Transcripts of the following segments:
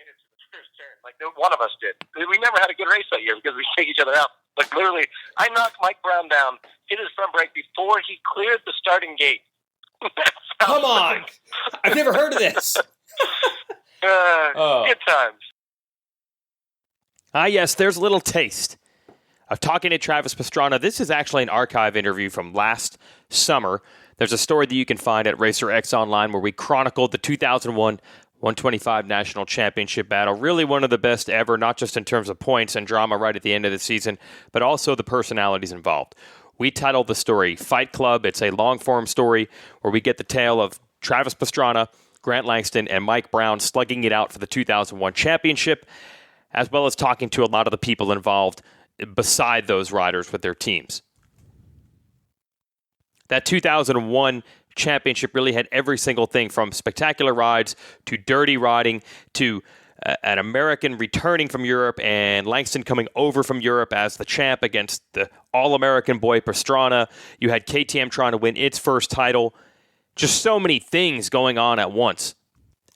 it to the first turn. Like, one of us did. We never had a good race that year because we take each other out. Like, literally, I knocked Mike Brown down, hit his front brake before he cleared the starting gate. Come on. I've never heard of this. Good times. Yes, there's a little taste of talking to Travis Pastrana. This is actually an archive interview from last summer. There's a story that you can find at Racer X Online where we chronicled the 2001 125 National Championship battle. Really one of the best ever, not just in terms of points and drama right at the end of the season, but also the personalities involved. We titled the story Fight Club. It's a long-form story where we get the tale of Travis Pastrana, Grant Langston, and Mike Brown slugging it out for the 2001 championship, as well as talking to a lot of the people involved beside those riders with their teams. That 2001 championship really had every single thing from spectacular rides to dirty riding to an American returning from Europe and Langston coming over from Europe as the champ against the All-American boy Pastrana. You had KTM trying to win its first title. Just so many things going on at once.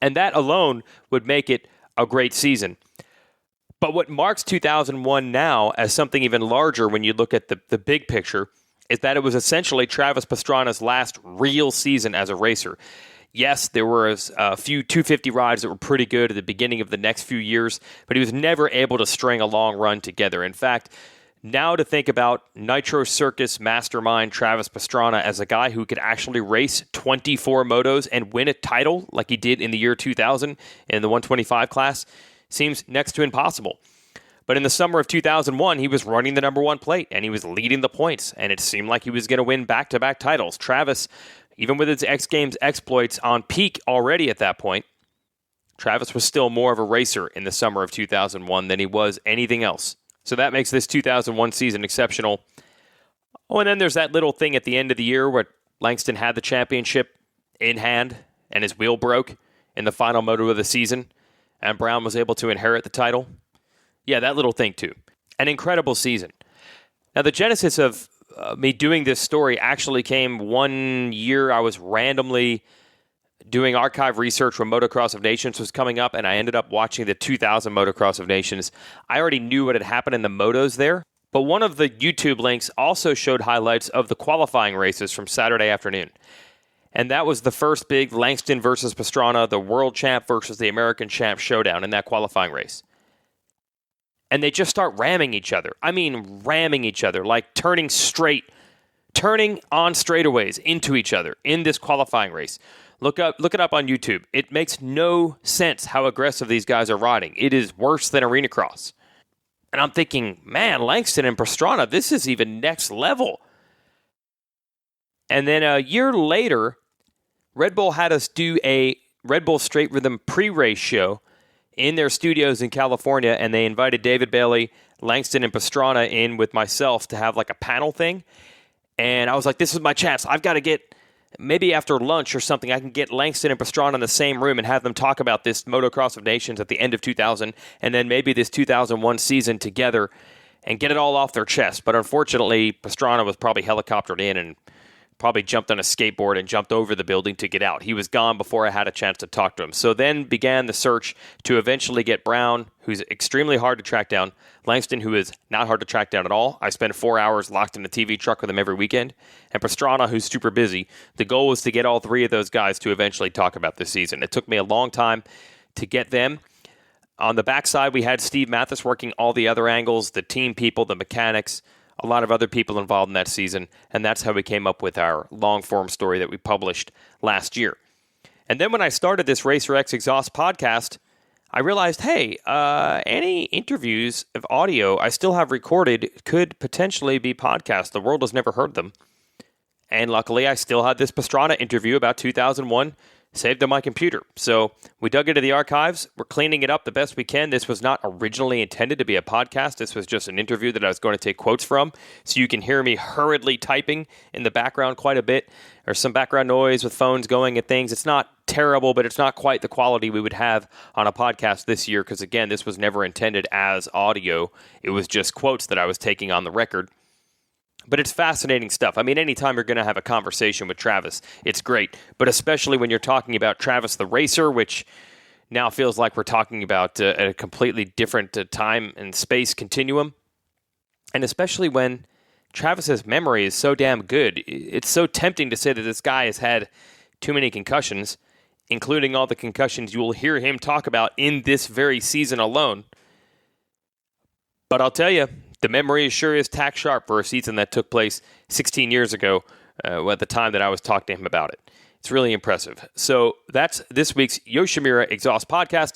And that alone would make it a great season. But what marks 2001 now as something even larger when you look at the big picture is that it was essentially Travis Pastrana's last real season as a racer. Yes, there were a few 250 rides that were pretty good at the beginning of the next few years, but he was never able to string a long run together. In fact, now to think about Nitro Circus mastermind Travis Pastrana as a guy who could actually race 24 motos and win a title like he did in the year 2000 in the 125 class seems next to impossible. But in the summer of 2001, he was running the number one plate, and he was leading the points, and it seemed like he was going to win back-to-back titles. Travis, even with his X Games exploits on peak already at that point, Travis was still more of a racer in the summer of 2001 than he was anything else. So that makes this 2001 season exceptional. Oh, and then there's that little thing at the end of the year where Langston had the championship in hand, and his wheel broke in the final moto of the season, and Brown was able to inherit the title. Yeah, that little thing too. An incredible season. Now, the genesis of me doing this story actually came one year. I was randomly doing archive research when Motocross of Nations was coming up, and I ended up watching the 2000 Motocross of Nations. I already knew what had happened in the motos there, but one of the YouTube links also showed highlights of the qualifying races from Saturday afternoon. And that was the first big Langston versus Pastrana, the world champ versus the American champ showdown in that qualifying race. And they just start ramming each other. I mean, ramming each other, like turning on straightaways into each other in this qualifying race. Look it up on YouTube. It makes no sense how aggressive these guys are riding. It is worse than arena cross. And I'm thinking, man, Langston and Pastrana, this is even next level. And then a year later, Red Bull had us do a Red Bull Straight Rhythm pre-race show in their studios in California, and they invited David Bailey, Langston, and Pastrana in with myself to have like a panel thing. And I was like, this is my chance. I've got to get, maybe after lunch or something, I can get Langston and Pastrana in the same room and have them talk about this Motocross of Nations at the end of 2000, and then maybe this 2001 season together and get it all off their chest. But unfortunately, Pastrana was probably helicoptered in and probably jumped on a skateboard and jumped over the building to get out. He was gone before I had a chance to talk to him. So then began the search to eventually get Brown, who's extremely hard to track down, Langston, who is not hard to track down at all. I spend 4 hours locked in the TV truck with him every weekend, and Pastrana, who's super busy. The goal was to get all three of those guys to eventually talk about this season. It took me a long time to get them. On the backside, we had Steve Mathis working all the other angles, the team people, the mechanics, a lot of other people involved in that season, and that's how we came up with our long-form story that we published last year. And then when I started this Racer X Exhaust podcast, I realized, hey, any interviews of audio I still have recorded could potentially be podcast. The world has never heard them. And luckily, I still had this Pastrana interview about 2001 saved on my computer. So we dug into the archives. We're cleaning it up the best we can. This was not originally intended to be a podcast. This was just an interview that I was going to take quotes from. So you can hear me hurriedly typing in the background quite a bit, or some background noise with phones going and things. It's not terrible, but it's not quite the quality we would have on a podcast this year, because again, this was never intended as audio. It was just quotes that I was taking on the record. But it's fascinating stuff. I mean, anytime you're going to have a conversation with Travis, it's great. But especially when you're talking about Travis the racer, which now feels like we're talking about a completely different time and space continuum. And especially when Travis's memory is so damn good, it's so tempting to say that this guy has had too many concussions, including all the concussions you will hear him talk about in this very season alone. But I'll tell you, the memory sure is tack sharp for a season that took place 16 years ago at the time that I was talking to him about it. It's really impressive. So that's this week's Yoshimura Exhaust Podcast.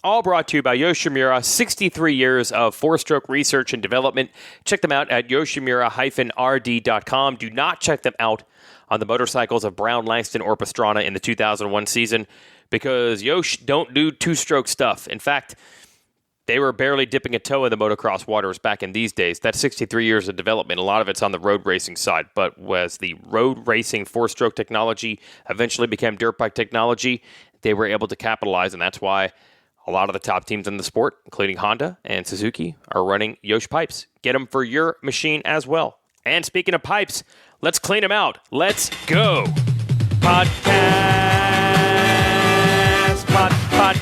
All brought to you by Yoshimura, 63 years of four-stroke research and development. Check them out at yoshimura-rd.com. Do not check them out on the motorcycles of Brown, Langston, or Pastrana in the 2001 season because Yosh don't do two-stroke stuff. In fact, they were barely dipping a toe in the motocross waters back in these days. That's 63 years of development. A lot of it's on the road racing side. But as the road racing four-stroke technology eventually became dirt bike technology, they were able to capitalize, and that's why a lot of the top teams in the sport, including Honda and Suzuki, are running Yosh pipes. Get them for your machine as well. And speaking of pipes, let's clean them out. Let's go. Podcast. Podcast. Podcast.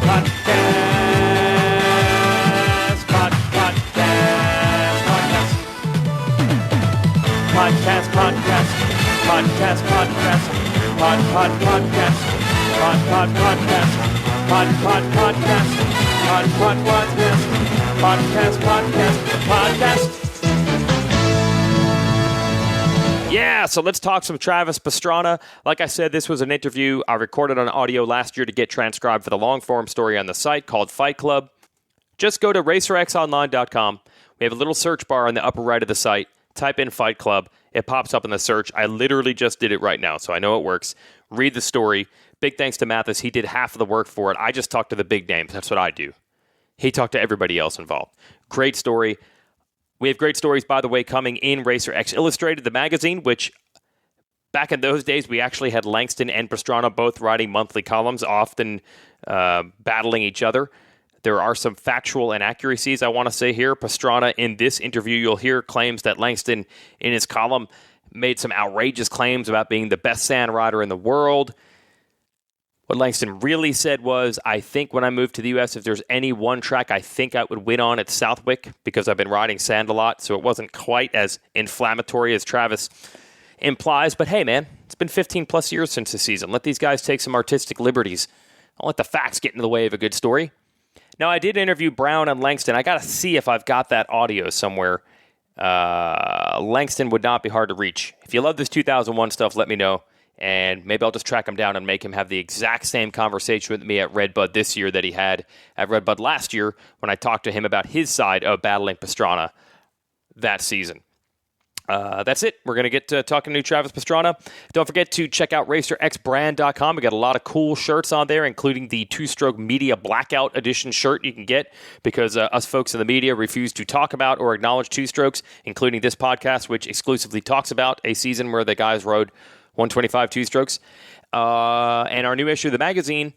Podcast. Podcast. Podcast. Podcast. Podcast. Podcast. Podcast. Podcast. Yeah, so let's talk some Travis Pastrana. Like I said, this was an interview I recorded on audio last year to get transcribed for the long-form story on the site called Fight Club. Just go to racerxonline.com. We have a little search bar on the upper right of the site. Type in Fight Club. It pops up in the search. I literally just did it right now, so I know it works. Read the story. Big thanks to Mathis. He did half of the work for it. I just talked to the big names. That's what I do. He talked to everybody else involved. Great story. We have great stories, by the way, coming in Racer X Illustrated, the magazine, which back in those days, we actually had Langston and Pastrana both writing monthly columns, often battling each other. There are some factual inaccuracies I want to say here. Pastrana, in this interview, you'll hear claims that Langston, in his column, made some outrageous claims about being the best sand rider in the world. What Langston really said was, I think when I moved to the U.S., if there's any one track I think I would win on, it's Southwick, because I've been riding sand a lot, so it wasn't quite as inflammatory as Travis implies. But hey, man, it's been 15-plus years since the season. Let these guys take some artistic liberties. Don't let the facts get in the way of a good story. Now, I did interview Brown and Langston. I got to see if I've got that audio somewhere. Langston would not be hard to reach. If you love this 2001 stuff, let me know. And maybe I'll just track him down and make him have the exact same conversation with me at Redbud this year that he had at Redbud last year when I talked to him about his side of battling Pastrana that season. That's it. We're going to get to talking to Travis Pastrana. Don't forget to check out RacerXBrand.com. We got a lot of cool shirts on there, including the two-stroke media blackout edition shirt you can get because us folks in the media refuse to talk about or acknowledge two-strokes, including this podcast, which exclusively talks about a season where the guys rode 125 two-strokes. And our new issue of the magazine,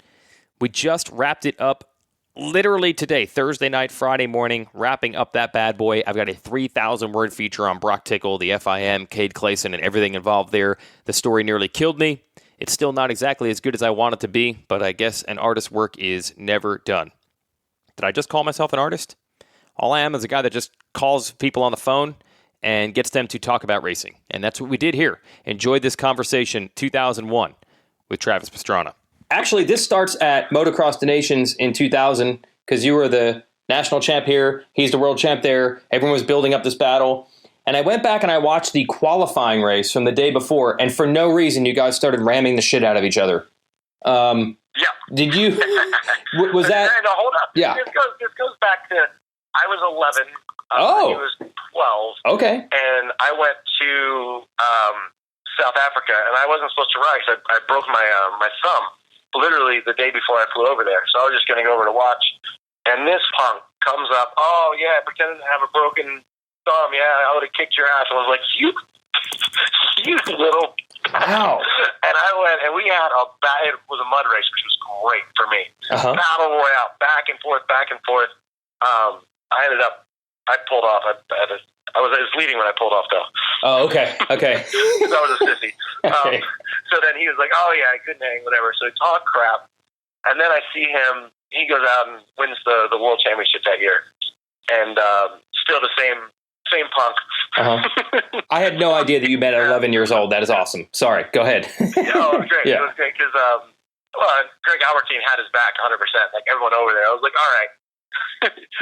we just wrapped it up literally today, Thursday night, Friday morning, wrapping up that bad boy. I've got a 3,000-word feature on Brock Tickle, the FIM, Cade Clayson, and everything involved there. The story nearly killed me. It's still not exactly as good as I want it to be, but I guess an artist's work is never done. Did I just call myself an artist? All I am is a guy that just calls people on the phone and gets them to talk about racing. And that's what we did here. Enjoyed this conversation, 2001, with Travis Pastrana. Actually, this starts at Motocross the Nations in 2000 because you were the national champ here. He's the world champ there. Everyone was building up this battle. And I went back and I watched the qualifying race from the day before. And for no reason, you guys started ramming the shit out of each other. Yeah. Did you? Was that? No, hold up. Yeah. This goes back to I was 11. He was 12. Okay. And I went to South Africa, and I wasn't supposed to ride because I broke my thumb literally the day before I flew over there. So I was just going to go over to watch. And this punk comes up, oh, yeah, pretending to have a broken thumb. Yeah, I would have kicked your ass. I was like, you little... Wow. And I went, and we had it was a mud race, which was great for me. Uh-huh. Battle royale, back and forth, back and forth. I pulled off. I was leading when I pulled off, though. Oh, okay. Okay. Because I was a sissy. Okay. So then he was like, oh, yeah, I couldn't hang, whatever. So he talked crap. And then I see him. He goes out and wins the World Championship that year. And still the same punk. Uh-huh. I had no idea that you met at 11 years old. That is awesome. Sorry. Go ahead. Yeah, it was great. Yeah. It was great because Greg Albertine had his back 100%. Like everyone over there. I was like, all right.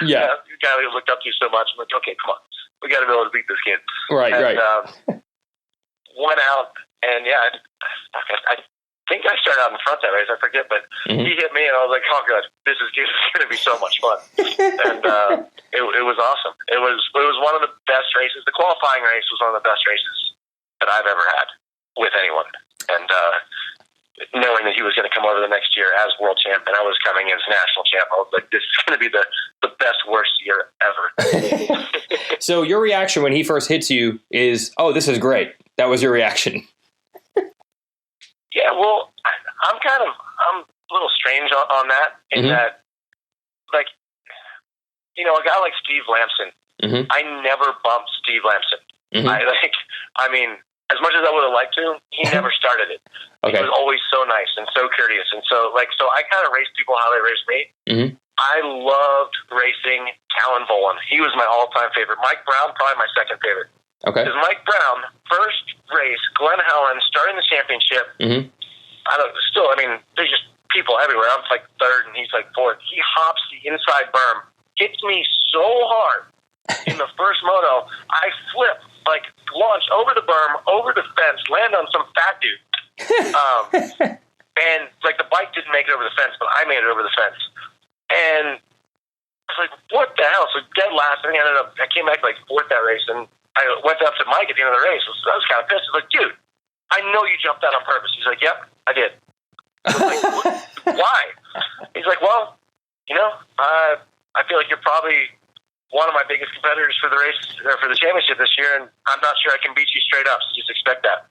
Yeah. The guy we looked up to so much. I'm like, okay, come on. We got to be able to beat this kid. Right, and, right. Went out, and yeah, I think I started out in front that race. I forget, but he hit me, and I was like, oh, God, this is going to be so much fun. And it was awesome. It was one of the best races. The qualifying race was one of the best races that I've ever had with anyone. And knowing that he was going to come over the next year as world champ, and I was coming in as national champ, I was like, this is going to be the best, worst year ever. So your reaction when he first hits you is, oh, this is great. That was your reaction. Yeah, well, I'm a little strange on that, in that, like, you know, a guy like Steve Langston, I never bumped Steve Langston. I mean, as much as I would have liked to, he never started it. Okay. He was always so nice and so courteous. And so I kind of raced people how they raced me. I loved racing Callan Volan. He was my all-time favorite. Mike Brown, probably my second favorite. Okay. Because Mike Brown, first race, Glenn Helen, starting the championship. I mean, there's just people everywhere. I'm like third, and he's like fourth. He hops the inside berm, hits me so hard in the first moto, I flip, like, launch over the berm, over the fence, land on some fat dude. And, like, the bike didn't make it over the fence, but I made it over the fence. And I was like, what the hell? So dead last, I think I came back like fourth that race, and I went up to Mike at the end of the race. I was kind of pissed. I was like, dude, I know you jumped out on purpose. He's like, yep, I did. I was like, why? He's like, well, you know, I feel like you're probably one of my biggest competitors for the race, or for the championship this year, and I'm not sure I can beat you straight up, so just expect that.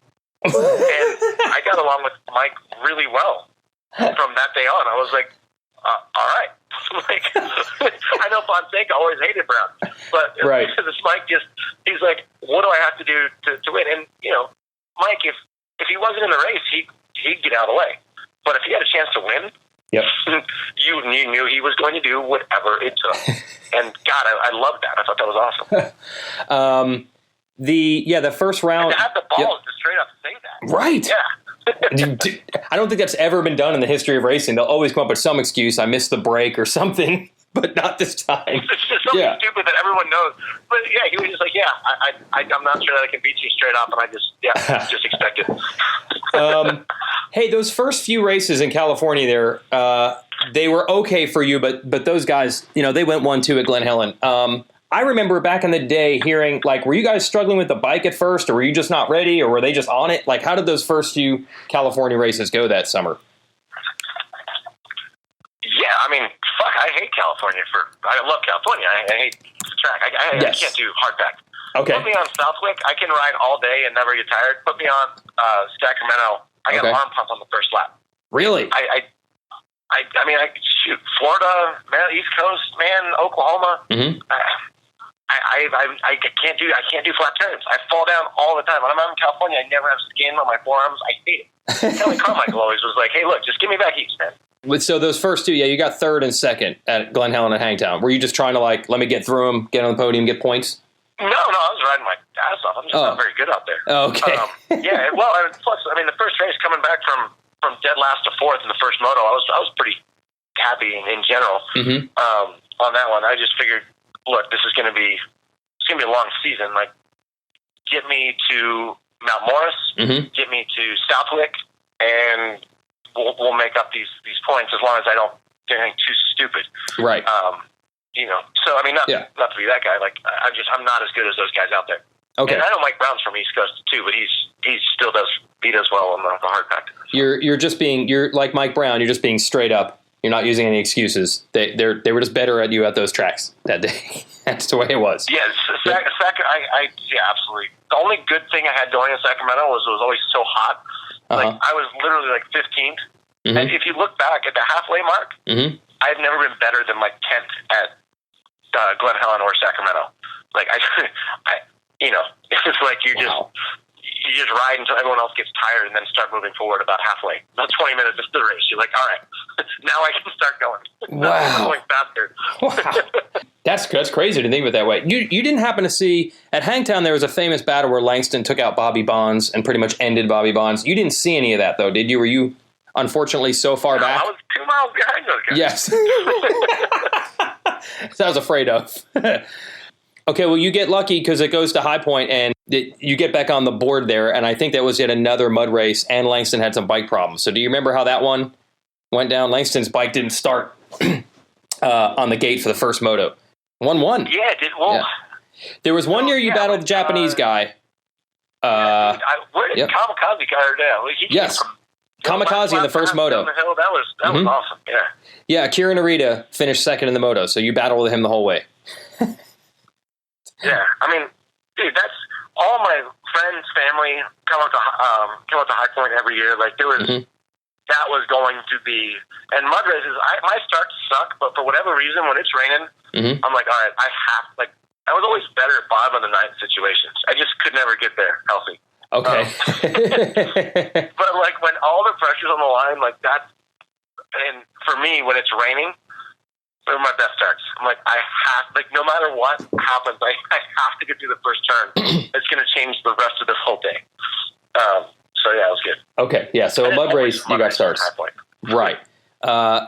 And I got along with Mike really well from that day on. I was like, all right. Like, I know Fonseca always hated Brown, but right. This Mike he's like, what do I have to do to win? And, you know, Mike, if he wasn't in the race, he'd get out of the way. But if he had a chance to win, yep. you knew he was going to do whatever it took. And God, I loved that. I thought that was awesome. The first round. And to have the balls to straight up say that. Right. Yeah. I don't think that's ever been done in the history of racing. They'll always come up with some excuse. I missed the break or something, but not this time. It's just something stupid that everyone knows. But yeah, he was just like, I'm not sure that I can beat you straight up, and I just expect it. Hey, those first few races in California there, they were okay for you, but those guys, you know, they went 1-2 at Glen Helen. I remember back in the day hearing, like, were you guys struggling with the bike at first, or were you just not ready, or were they just on it? Like, how did those first few California races go that summer? Yeah, I mean, fuck, I hate California. I love California. I hate the track. I can't do hardback. Okay. Put me on Southwick. I can ride all day and never get tired. Put me on Sacramento. I got an arm pump on the first lap. Really? I mean, I shoot Florida, man, East Coast, man, Oklahoma. I can't do flat turns. I fall down all the time. When I'm out in California, I never have skin on my forearms. I hate it. Kelly Carmichael always was like, "Hey, look, just give me back east, man." So those first two, you got third and second at Glen Helen and Hangtown. Were you just trying to, like, let me get through them, get on the podium, get points? No, I was riding my ass off. I'm just not very good out there. Okay. Plus, I mean, the first race coming back from dead last to fourth in the first moto, I was pretty happy in general on that one. I just figured, look, this is going to be a long season. Like, get me to Mount Morris, get me to Southwick, and we'll make up these points as long as I don't do anything too stupid. Right. You know, so I mean, not to be that guy. Like, I'm not as good as those guys out there. Okay. And I know Mike Brown's from East Coast too, but he still does beat us well on the hard pack. You're like Mike Brown. You're just being straight up. You're not using any excuses. They were just better at you at those tracks that day. That's the way it was. Yeah, absolutely. The only good thing I had going in Sacramento was it was always so hot. Like, I was literally like 15th. And if you look back at the halfway mark, I've never been better than like 10th at Glen Helen or Sacramento. Like, it's like you just ride until everyone else gets tired and then start moving forward about halfway. About 20 minutes into the race, you're like, all right, now I can start going. Wow. I'm going faster. Wow. That's crazy to think of it that way. You didn't happen to see, at Hangtown there was a famous battle where Langston took out Bobby Bonds and pretty much ended Bobby Bonds. You didn't see any of that, though, did you? Were you, unfortunately, so far back? I was 2 miles behind those guys. Yes. So I was afraid of. Okay, well, you get lucky because it goes to High Point and you get back on the board there, and I think that was yet another mud race, and Langston had some bike problems. So do you remember how that one went down? Langston's bike didn't start on the gate for the first moto. 1-1. Yeah, it did. Well, yeah. There was one year you battled the Japanese guy. Where did Kamikaze go? Yes. Kamikaze in the first moto. The hill. That was awesome. Yeah. Yeah, Akira Narita finished second in the moto, so you battled with him the whole way. Yeah, I mean, dude, that's all my friends, family come up to High Point every year. Like there was, that was going to be, and mud races. My starts suck, but for whatever reason, when it's raining, I'm like, all right, I was always better at bottom of the ninth situations. I just could never get there healthy. Okay. But like when all the pressure's on the line, like that's, and for me, when it's raining, they're my best starts. I'm like, no matter what happens, I have to get through the first turn. It's going to change the rest of this whole day. So yeah, it was good. Okay, yeah. So a mud race, you got starts. Right.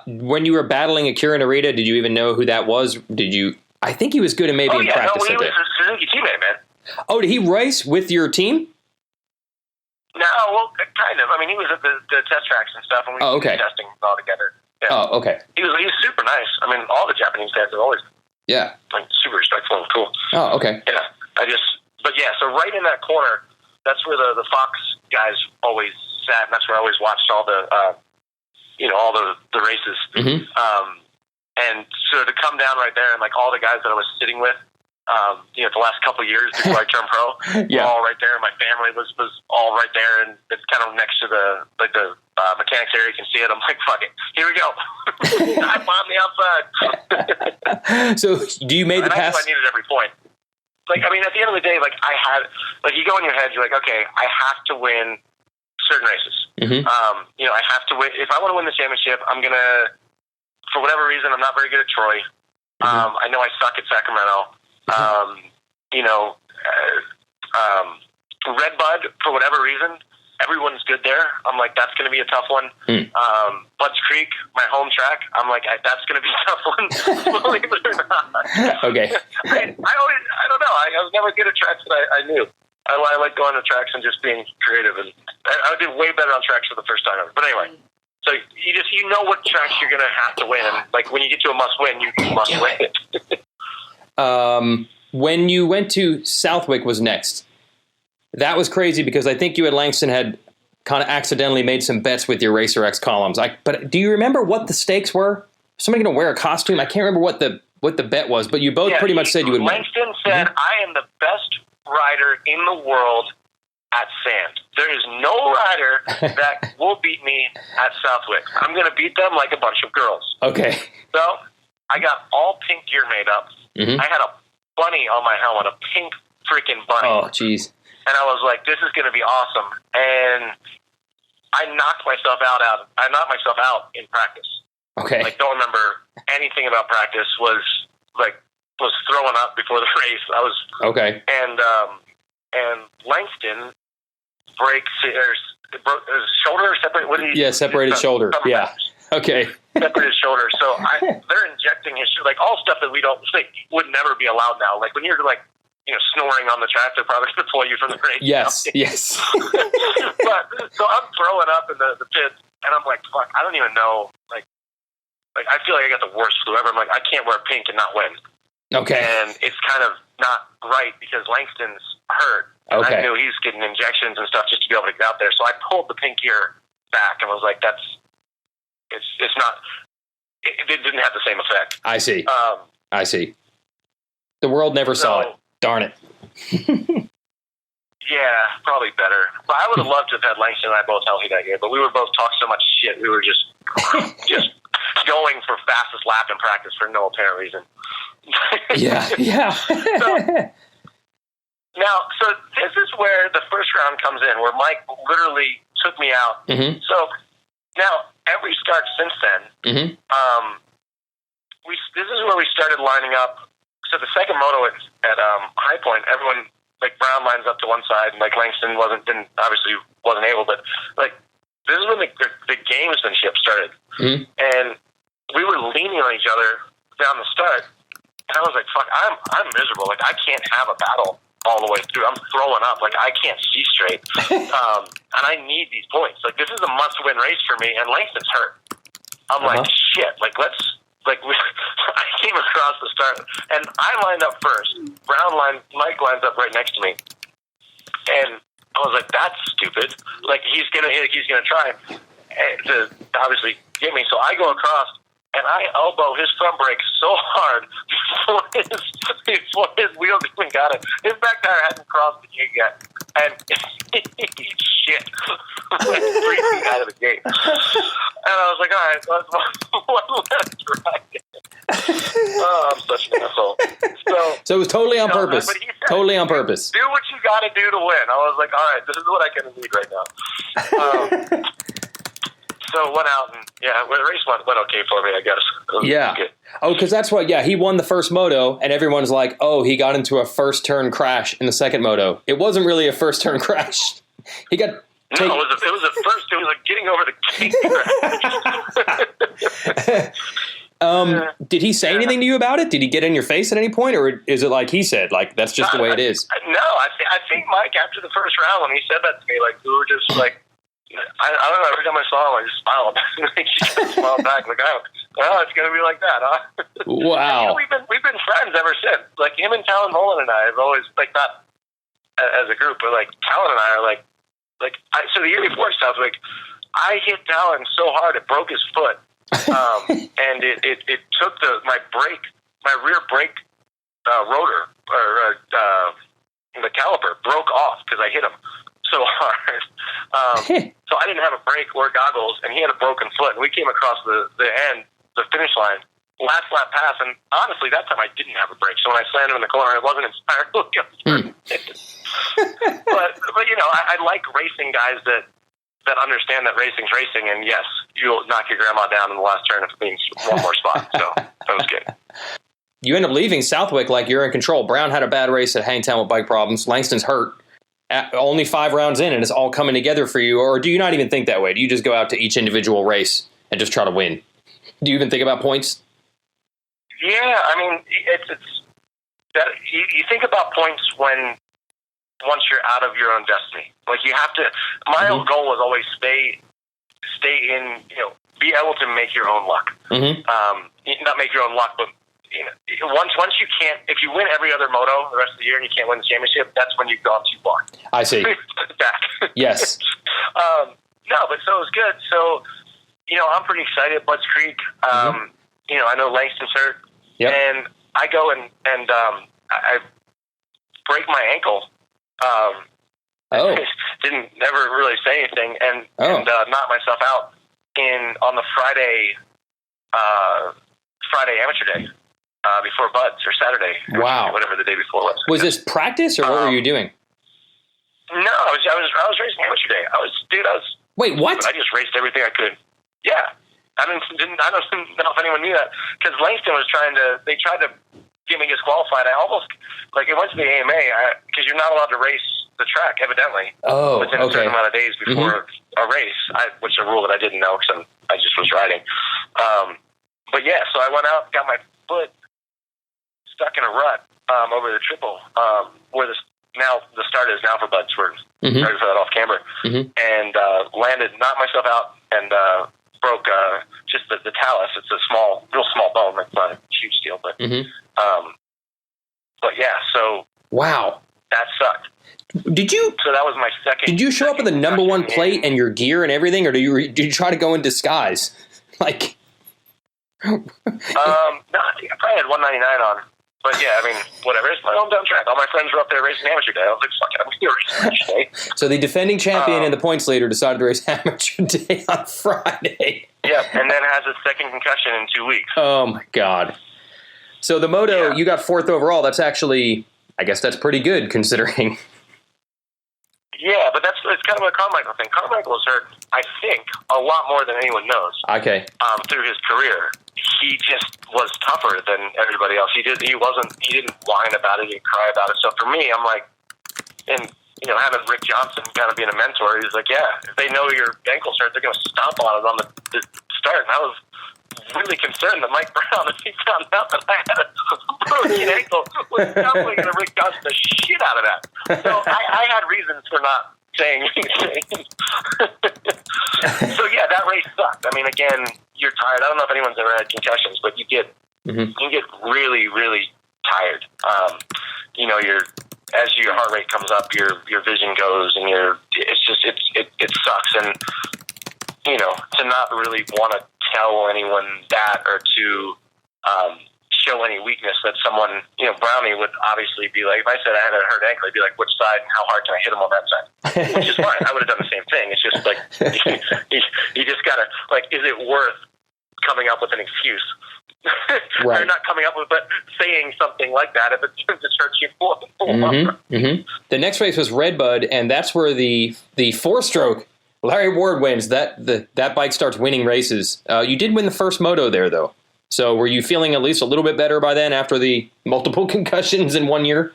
When you were battling Akira Narita, did you even know who that was? I think he was good in maybe in practice. No, he was a Suzuki teammate, man. Oh, did he race with your team? No, well, kind of. I mean, he was at the test tracks and stuff, and we were testing all together. Yeah. Oh, okay. He was super nice. I mean, all the Japanese guys are always like super respectful and cool. Oh, okay. Yeah, so right in that corner, that's where the Fox guys always sat, and that's where I always watched all the all the races. And so to come down right there, and like all the guys that I was sitting with, the last couple of years before I turned pro, were all right there. My family was all right there, and it's kind of next to the mechanics area. You can see it. I'm like, fuck it, here we go. I'm on the outside. So, do you make the pass? I needed every point. Like, I mean, at the end of the day, like you go in your head, you're like, okay, I have to win certain races. I have to win. If I want to win the championship, I'm gonna. For whatever reason, I'm not very good at Troy. I know I suck at Sacramento. Redbud, for whatever reason, everyone's good there. I'm like, that's going to be a tough one. Budds Creek, my home track, I'm like, that's going to be a tough one. Believe it or not. Okay. I don't know. I was never good at tracks that I knew. I like going to tracks and just being creative, and I did way better on tracks for the first time ever. But anyway. So you know what tracks you're going to have to win. And like when you get to a must win, you must win. When you went to Southwick was next. That was crazy because I think you and Langston had kind of accidentally made some bets with your Racer X columns. But do you remember what the stakes were? Somebody going to wear a costume? I can't remember what the bet was, but you both pretty much said you would win. Langston said, I am the best rider in the world at sand. There is no rider that will beat me at Southwick. I'm going to beat them like a bunch of girls. Okay. So I got all pink gear made up. I had a bunny on my helmet, a pink freaking bunny. Oh, jeez. And I was like, this is going to be awesome. And I knocked myself out in practice. Okay. Like, don't remember anything about practice. Was throwing up before the race. I was okay. And Langston breaks his shoulder. Separated shoulder. Yeah. Okay. Separated shoulder. So they're injecting his like all stuff that we don't think would never be allowed now. Like when you're like snoring on the track, they're probably going to pull you from the race. Yes. Yes. But so I'm throwing up in the pits, and I'm like, fuck, I don't even know. Like I feel like I got the worst flu ever. I'm like, I can't wear pink and not win. Okay. And it's kind of not right because Langston's hurt. And I knew he's getting injections and stuff just to be able to get out there. So I pulled the pink gear back and was like, it's not, it didn't have the same effect. I see. I see. The world never saw it. Darn it. Yeah, probably better. But I would have loved to have had Langston and I both healthy that year, but we were both talking so much shit. We were just going for fastest lap in practice for no apparent reason. Yeah. So, Now, so this is where the first round comes in, where Mike literally took me out. Mm-hmm. So now every start since then, this is where we started lining up. So the second moto at High Point, everyone, like, Brown lines up to one side, and like Langston obviously wasn't able, but like this is when the gamesmanship started, and we were leaning on each other down the start, and I was like, "Fuck, I'm miserable. Like, I can't have a battle all the way through. I'm throwing up. Like, I can't see straight, and I need these points. Like, this is a must-win race for me." And Langston's hurt. I'm like, "Shit! Like, let's." Like, I came across the start, and I lined up first. Mike lines up right next to me, and I was like, "That's stupid. Like, he's gonna try to obviously get me." So I go across, and I elbow his front brake so hard before his wheel even got it. His back tire hadn't crossed the gate yet, and he shit like 3 feet out of the gate. And I was like, "All right, one last ride." Oh, I'm such an asshole. So it was totally on purpose. But he said, totally on purpose. Do what you got to do to win. I was like, "All right, this is what I can need right now." So went out, and the race went okay for me, I guess. Yeah. Good. Oh, because that's what. Yeah, he won the first moto, and everyone's like, "Oh, he got into a first turn crash in the second moto." It wasn't really a first turn crash. He got. No, it was a first. It was like getting over the gate. Did he say anything to you about it? Did he get in your face at any point, or is it like he said, like that's just the way it is? No, I think Mike, after the first round, when he said that to me, like, we were just like, I don't know. Every time I saw him, I just smiled. He smiled back, like, "Oh, it's gonna be like that, huh?" Wow. And, we've been friends ever since. Like, him and Talon Holland and I have always, like, not as a group, but like Talon and I are like. So the year before Southwick, I hit Talon so hard it broke his foot, and it took my rear brake rotor, or the caliper broke off because I hit him so hard. So I didn't have a brake or goggles, and he had a broken foot. And we came across the finish line, last lap pass, and honestly, that time I didn't have a brake. So when I slammed him in the corner, it wasn't entirely. But I like racing guys that understand that racing's racing, and yes, you'll knock your grandma down in the last turn if it means one more spot. So that was good. You end up leaving Southwick like you're in control. Brown had a bad race at Hangtown with bike problems. Langston's hurt. Only 5 rounds in, and it's all coming together for you. Or do you not even think that way? Do you just go out to each individual race and just try to win? Do you even think about points? Yeah, I mean, it's that you think about points once you're out of your own destiny. Like, you have to. My own goal was always stay in. Be able to make your own luck. Not make your own luck, but once you can't. If you win every other moto the rest of the year and you can't win the championship, that's when you've gone too far. I see. Back. Yes. No, but so it was good. So I'm pretty excited at Budds Creek. I know Langston's hurt, and I go and I break my ankle. Didn't never really say anything, and knocked myself out on the Friday amateur day before Budds, or Saturday. Wow. Whatever the day before was. Was this practice, or what were you doing? No, I was racing amateur day. I was. Wait, what? I just raced everything I could. Yeah. I don't know if anyone knew that, because Langston they tried to get me disqualified. I almost, it went to the AMA, because you're not allowed to race the track, evidently. Within a certain amount of days before a race, which is a rule that I didn't know, because I just was riding. But yeah, so I went out, got my foot stuck in a rut over the triple, where the start is now for Budds. We're ready for that off camber. And landed, knocked myself out, and broke just the talus. It's a real small bone. It's not a huge deal, but yeah. So wow, that sucked. So that was my second. Did you show up with the number 1 plate and your gear and everything, or did you try to go in disguise? No, I think I probably had 199 on. But yeah, I mean, whatever. It's my hometown track. All my friends were up there racing amateur day. I was like, fuck it, I'm here racing amateur day. So the defending champion and the points leader decided to race amateur day on Friday. Yeah, and then has a second concussion in 2 weeks. Oh my God. So the moto, you got 4th overall. That's actually I guess that's pretty good considering. Yeah, but it's kind of a Carmichael thing. Carmichael was hurt, I think, a lot more than anyone knows. Okay. Through his career, he just was tougher than everybody else. He didn't whine about it. He didn't cry about it. So for me, I'm like, and having Rick Johnson kind of being a mentor, he's like, yeah, if they know your ankle's hurt, they're going to stomp on it on the start. And I was really concerned that Mike Brown, if he found out that I had a broken ankle, was definitely going to Rick Johnson the shit out of that. So I had reasons for not saying anything. So yeah, that race sucked. I mean, again, you're tired. I don't know if anyone's ever had concussions, but you get really, really tired. As your heart rate comes up, your vision goes, and it sucks. And to not really want to tell anyone that, or to show any weakness that someone, Brownie would obviously be like, if I said I had a hurt ankle, he'd be like, which side and how hard can I hit him on that side? Which is fine. I would have done the same thing. It's just like, you just gotta, like, is it worth coming up with an excuse? Right. Or not coming up with, but saying something like that if it just hurts you more. The next race was Redbud, and that's where the four-stroke Larry Ward wins. That bike starts winning races. You did win the first moto there, though. So were you feeling at least a little bit better by then after the multiple concussions in 1 year?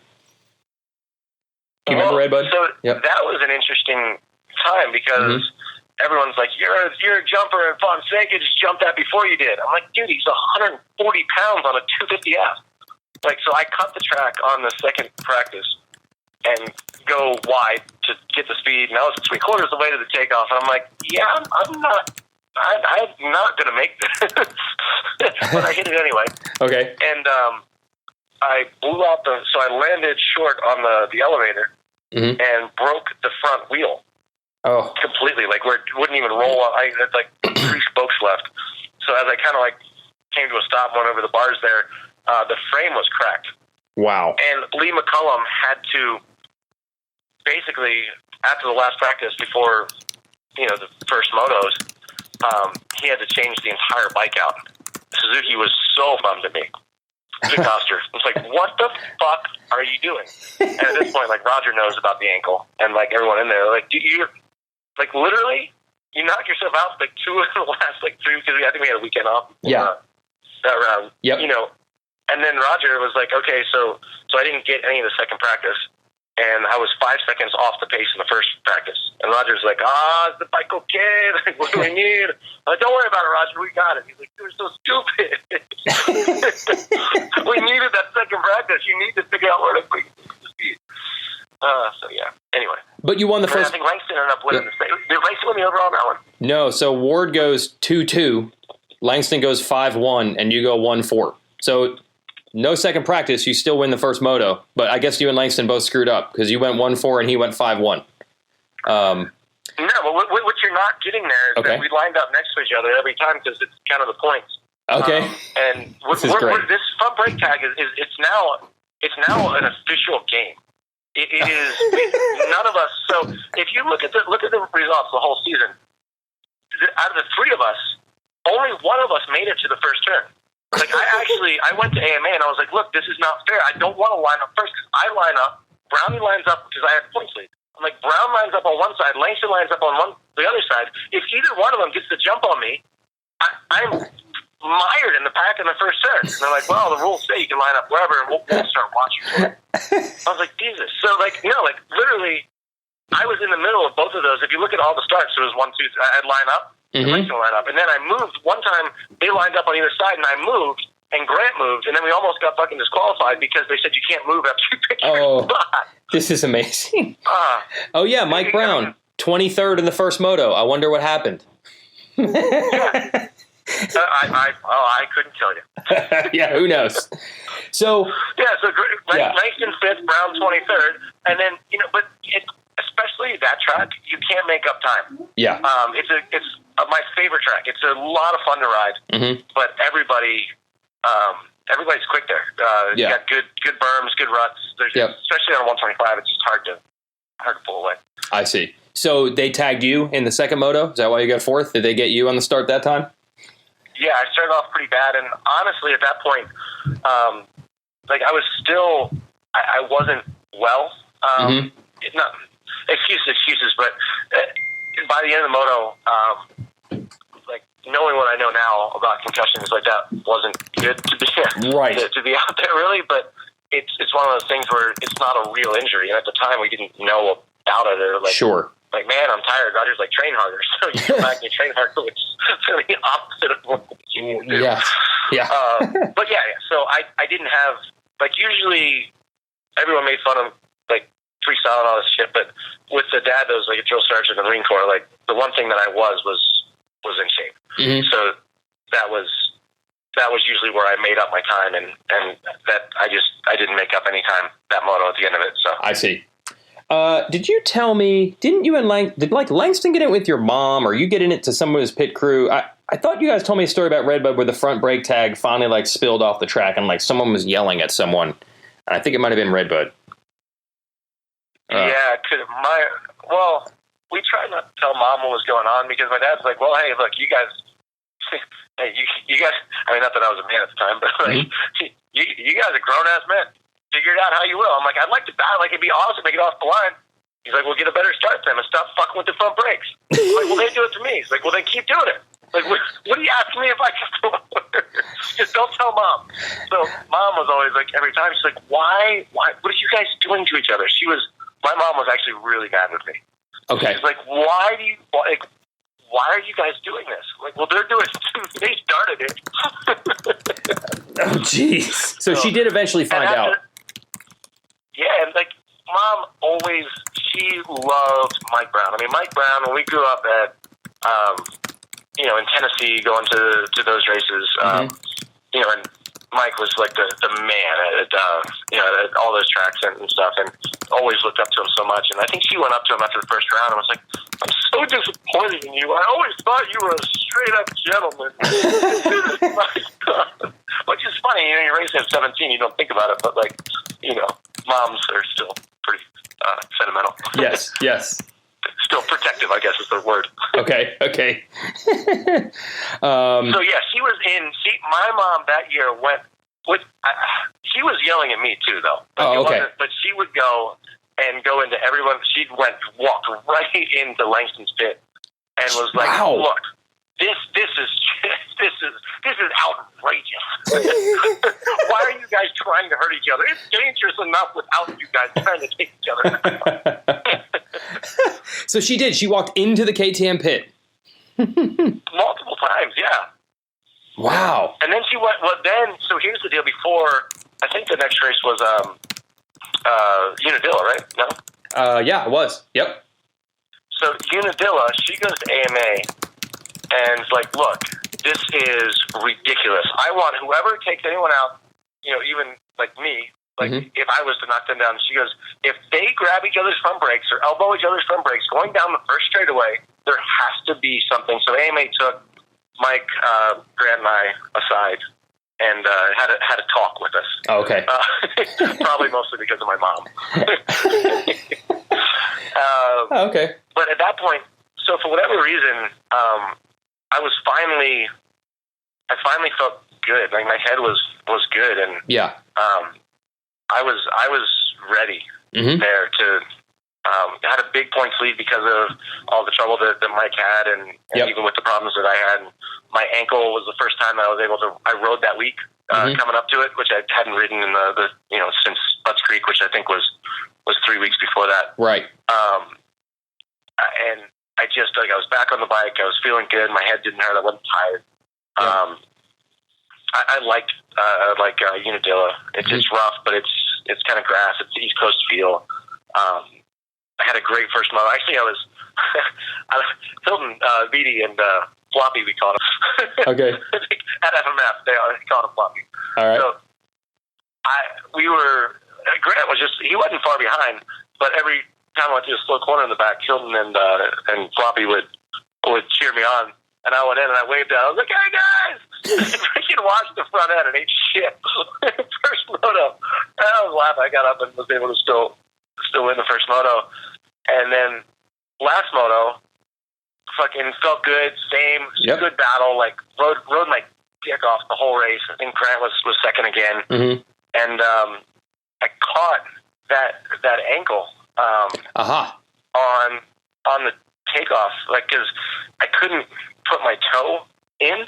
You remember Redbud? So that was an interesting time because everyone's like, you're a jumper, and Fonseca just jumped that before you did. I'm like, dude, he's 140 pounds on a 250F. Like, so I cut the track on the second practice and go wide to get the speed, and I was 3/4 of the way to the takeoff, and I'm like, yeah, I'm not going to make this. But I hit it anyway. Okay. And I blew out so I landed short on the elevator and broke the front wheel. Oh, completely! Like where it wouldn't even roll. I had like 3 spokes left. So as I kind of like came to a stop, went over the bars there, the frame was cracked. Wow! And Lee McCullum had to basically, after the last practice before the first motos, he had to change the entire bike out. Suzuki was so bummed at me. It cost her. It's like, what the fuck are you doing? And at this point, like, Roger knows about the ankle, and like everyone in there, like, like, literally, you knock yourself out like 2 of the last like 3, because I think we had a weekend off. Yeah. That round. Yep. And then Roger was like, okay, so I didn't get any of the second practice, and I was 5 seconds off the pace in the first practice. And Roger's like, is the bike okay? Like, what do we need? I'm like, don't worry about it, Roger. We got it. He's like, you're so stupid. We needed that second practice. You need to figure out where to put the speed. So yeah. Anyway. But you won the first. I think Langston ended up winning the state. Did Langston win the overall on that one? No. So Ward goes 2-2, Langston goes 5-1, and you go 1-4. So no second practice. You still win the first moto. But I guess you and Langston both screwed up because you went 1-4 and he went 5-1. No, but what you're not getting there is that we lined up next to each other every time because it's kind of the points. Okay. And this front brake tag is it's now an official game. It is none of us. So if you look at the results the whole season, out of the 3 of us, only one of us made it to the first turn. Like I went to AMA and I was like, look, this is not fair. I don't want to line up first because I line up. Brownie lines up because I had points lead. I'm like, Brown lines up on one side, Langston lines up on the other side. If either one of them gets the jump on me, I'm mired in the pack in the first turn. And they're like, well, the rules say you can line up wherever, and we'll start watching for it. I was like, Jesus. So, literally, I was in the middle of both of those. If you look at all the starts, it was 1, 2, 3. I'd line up, and Langston line up. And then I moved. One time, they lined up on either side, and I moved, and Grant moved, and then we almost got fucking disqualified because they said you can't move after you pick your spot. This is amazing. Mike Brown, 23rd in the first moto. I wonder what happened. Yeah. I couldn't tell you. Yeah, who knows? So Langston 5th, Brown 23rd, and then but especially that track, you can't make up time. Yeah, it's my favorite track. It's a lot of fun to ride, but everybody's quick there. You got good berms, good ruts. Especially on 125, it's just hard to pull away. I see. So they tagged you in the second moto. Is that why you got 4th? Did they get you on the start that time? Yeah, I started off pretty bad, and honestly, at that point, I was still I wasn't well. Not excuses, but by the end of the moto, like knowing what I know now about concussions like that wasn't good to be to be out there really. But it's one of those things where it's not a real injury, and at the time we didn't know about it. Or like, like, man, I'm tired. Roger's like, train harder. So you come back and you train harder, which is the opposite of what you do. Yeah. But yeah. So I didn't have, like, usually everyone made fun of like freestyle and all this shit, but with the dad that was like a drill sergeant in the Marine Corps, like the one thing that I was in shape. So that was usually where I made up my time, and that I didn't make up any time that moto at the end of it. So I see. Did you tell me, didn't you and did Langston get in with your mom, or you get in it to some of his pit crew? I thought you guys told me a story about Redbud where the front brake tag finally like spilled off the track and like someone was yelling at someone. And I think it might have been Redbud. Yeah, we tried not to tell mom what was going on because my dad's like, well, hey, look, you guys, you guys, I mean, not that I was a man at the time, but like, you guys are grown-ass men. Figure it out how you will. I'm like, I'd like to battle. Like, it'd be awesome to get off the line. He's like, well, get a better start then and stop fucking with the front brakes. I'm like, well, they do it to me. He's like, well, then keep doing it. Like, what are you asking me if I just don't tell mom. So mom was always like, every time, she's like, why, what are you guys doing to each other? My mom was actually really mad with me. Okay. She's like, why are you guys doing this? Like, well, they're doing it too. They started it. Oh, jeez. So she did eventually find out. Yeah, and like, mom she loved Mike Brown. I mean, Mike Brown, when we grew up at, in Tennessee, going to those races, and Mike was like the man at all those tracks and stuff, and always looked up to him so much. And I think she went up to him after the first round and was like, I'm so disappointed in you. I always thought you were a straight up gentleman. Which is funny, you're racing at 17, you don't think about it, but like, moms are still pretty sentimental. Yes. Still protective, I guess is the word. Okay. So yeah, she was in. My mom that year went with. She was yelling at me too, though. But she would go into everyone. She walked right into Langston's pit and was like, wow. "Look, this is outrageous. Why are you guys trying to hurt each other? It's dangerous enough without you guys trying to take each other." So she did. She walked into the KTM pit. Multiple times, yeah. Wow. And then she went, so here's the deal. Before, I think the next race was Unadilla, right? No? Yeah, it was. Yep. So Unadilla, she goes to AMA and is like, look, this is ridiculous. I want whoever takes anyone out, even like me, like if I was to knock them down, she goes, if they grab each other's front brakes or elbow each other's front brakes going down the first straightaway, there has to be something. So AMA took Mike, Grant, and I aside and had a talk with us. Oh, okay. Probably mostly because of my mom. Okay. But at that point, so for whatever reason, I finally felt good. Like my head was good, and yeah. I was ready there to. Had a big points lead because of all the trouble that Mike had, and even with the problems that I had. My ankle was the first time that I was able to. I rode that week coming up to it, which I hadn't ridden in the since Butts Creek, which I think was 3 weeks before that. Right. And I just I was back on the bike. I was feeling good. My head didn't hurt. I wasn't tired. Yeah. I liked Unadilla. It's rough, but it's kind of grass. It's East Coast feel. I had a great first moto. Actually, I was Hilton, Beatty, and Floppy. We called him. Okay. At FMF, they called him Floppy. All right. So Grant was he wasn't far behind, but every time I went through a slow corner in the back, Hilton and Floppy would cheer me on. And I went in and I waved out. I was like, "Hey guys!" Freaking watched the front end and ate shit. First moto. And I was laughing. I got up and was able to still win the first moto. And then last moto, fucking felt good. Same good battle. Like rode my dick off the whole race. I think Grant was second again. And I caught that ankle on the takeoff, like, because I couldn't put my toe in.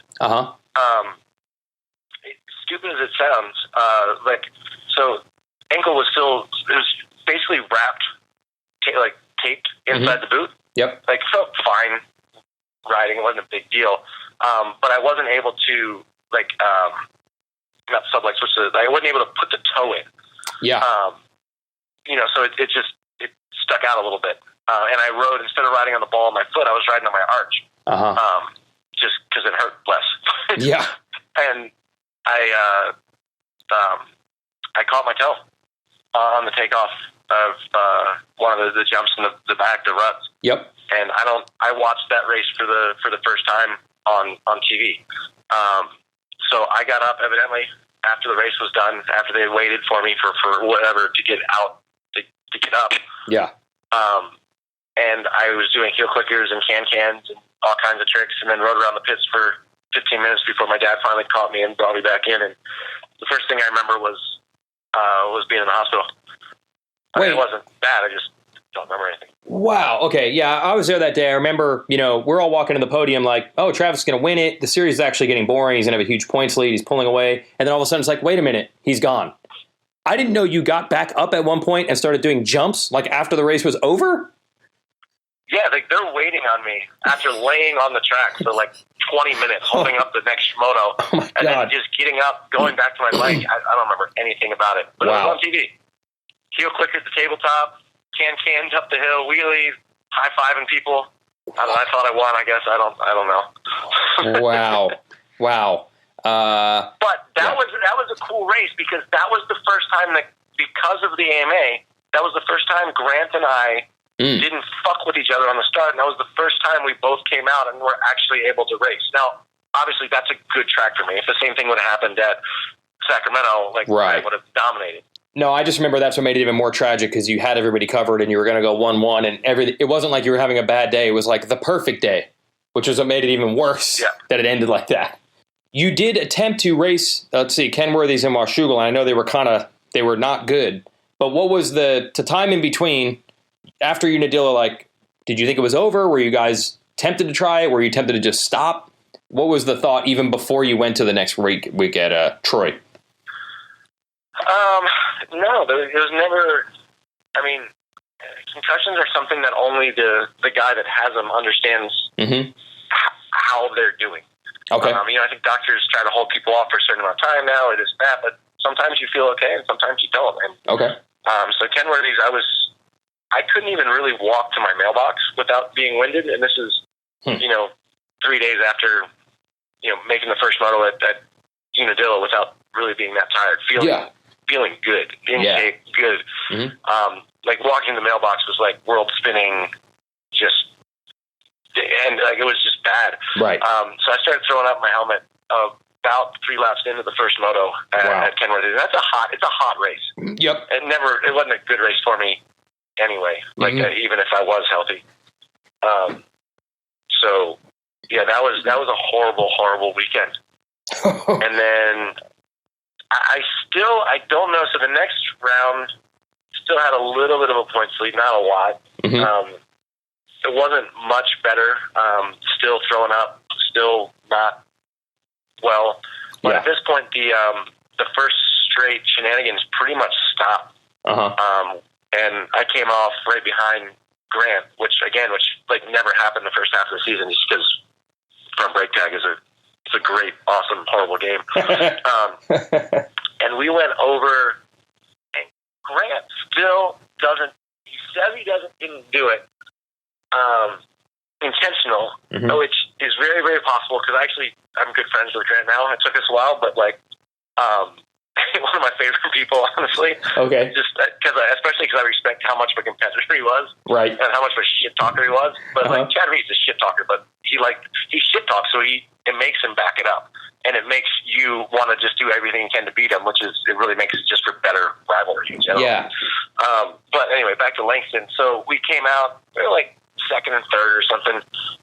Stupid as it sounds, so ankle was basically wrapped, taped inside the boot. Yep. Like, felt fine riding. It wasn't a big deal. But I wasn't able to, not subluxed, I wasn't able to put the toe in. Yeah. So it stuck out a little bit. And I rode, instead of riding on the ball of my foot, I was riding on my arch. Just because it hurt less. Yeah. And I caught my toe on the takeoff of one of the jumps in the back, the ruts. Yep. And I watched that race for the first time on TV. So I got up, evidently, after the race was done, after they waited for me for whatever to get out, to get up. Yeah. And I was doing heel clickers and can-cans and all kinds of tricks, and then rode around the pits for 15 minutes before my dad finally caught me and brought me back in. And the first thing I remember was being in the hospital. It wasn't bad. I just don't remember anything. Wow. Okay. Yeah, I was there that day. I remember, we're all walking to the podium like, oh, Travis is going to win it. The series is actually getting boring. He's going to have a huge points lead. He's pulling away. And then all of a sudden it's like, wait a minute, he's gone. I didn't know you got back up at one point and started doing jumps like after the race was over. Yeah, they're waiting on me after laying on the track for like 20 minutes, holding up the next moto, and then just getting up, going back to my bike. I don't remember anything about it, but it was on TV. Heel click at the tabletop, cans up the hill, wheelies, high-fiving people. I thought I won, I guess. I don't know. Wow. But that was a cool race, because that was the first time that, because of the AMA, that was the first time Grant and I didn't fuck with each other on the start, and that was the first time we both came out and were actually able to race. Now, obviously, that's a good track for me. If the same thing would have happened at Sacramento, I would have dominated. No, I just remember that's what made it even more tragic, because you had everybody covered and you were going to go 1-1, and everything. It wasn't like you were having a bad day. It was like the perfect day, which is what made it even worse that it ended like that. You did attempt to race, Ken Worthy's and Washougal, and I know they were not good, but what was the time in between? After Unadilla, did you think it was over? Were you guys tempted to try it? Were you tempted to just stop? What was the thought even before you went to the next week at Troy? No, there was never. I mean, concussions are something that only the guy that has them understands how they're doing. Okay. I think doctors try to hold people off for a certain amount of time now, or this, that, but sometimes you feel okay and sometimes you don't. And, so Ken Worthy's, I couldn't even really walk to my mailbox without being winded, and this is, 3 days after, making the first moto at Unadilla without really being that tired, feeling good, in shape, good. Walking the mailbox was like world spinning, and it was just bad. Right. So I started throwing up my helmet about 3 laps into the first moto at Ken Worthy. It's a hot race. Yep. It wasn't a good race for me anyway, even if I was healthy. So yeah, that was a horrible weekend. And then I don't know. So the next round still had a little bit of a points lead, not a lot. It wasn't much better. Still throwing up, still not well. But at this point, the first straight shenanigans pretty much stopped. And I came off right behind Grant, which never happened the first half of the season, just because front brake tag is a great, awesome, horrible game. And we went over, and Grant still doesn't. He says he didn't do it intentional, which is very, very possible, because I'm good friends with Grant now. It took us a while, but one of my favorite people, honestly. Okay. Just especially because I respect how much of a competitor he was, right, and how much of a shit talker he was. But Chad Reed's a shit talker, but he shit talks, so it makes him back it up, and it makes you want to just do everything you can to beat him, it really makes it just for better rivalry in general. Yeah. But anyway, back to Langston. So we came out, we were second and third or something,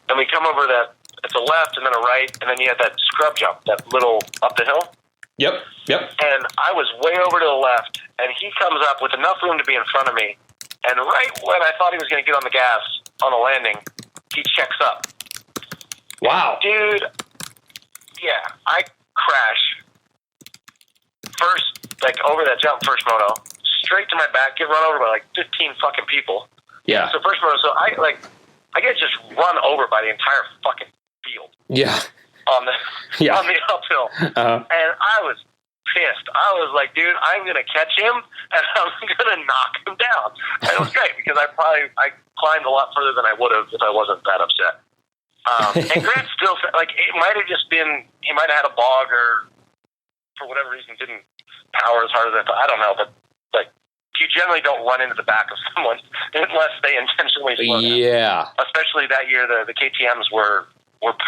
and we come over that. It's a left and then a right, and then you have that scrub jump, that little up the hill. Yep. And I was way over to the left, and he comes up with enough room to be in front of me. And right when I thought he was going to get on the gas on the landing, he checks up. Wow. Dude, yeah, I crash first, like over that jump, first moto, straight to my back, get run over by like 15 fucking people. Yeah. So first moto, so I get just run over by the entire fucking field. Yeah. On the uphill. And I was pissed. I was like, dude, I'm going to catch him and I'm going to knock him down. And it was great because I climbed a lot further than I would have if I wasn't that upset. And Grant still, like, it might have just been, he might have had a bog or for whatever reason didn't power as hard as I thought. I don't know, but like, you generally don't run into the back of someone unless they intentionally slow down. Yeah. Especially that year, the KTMs were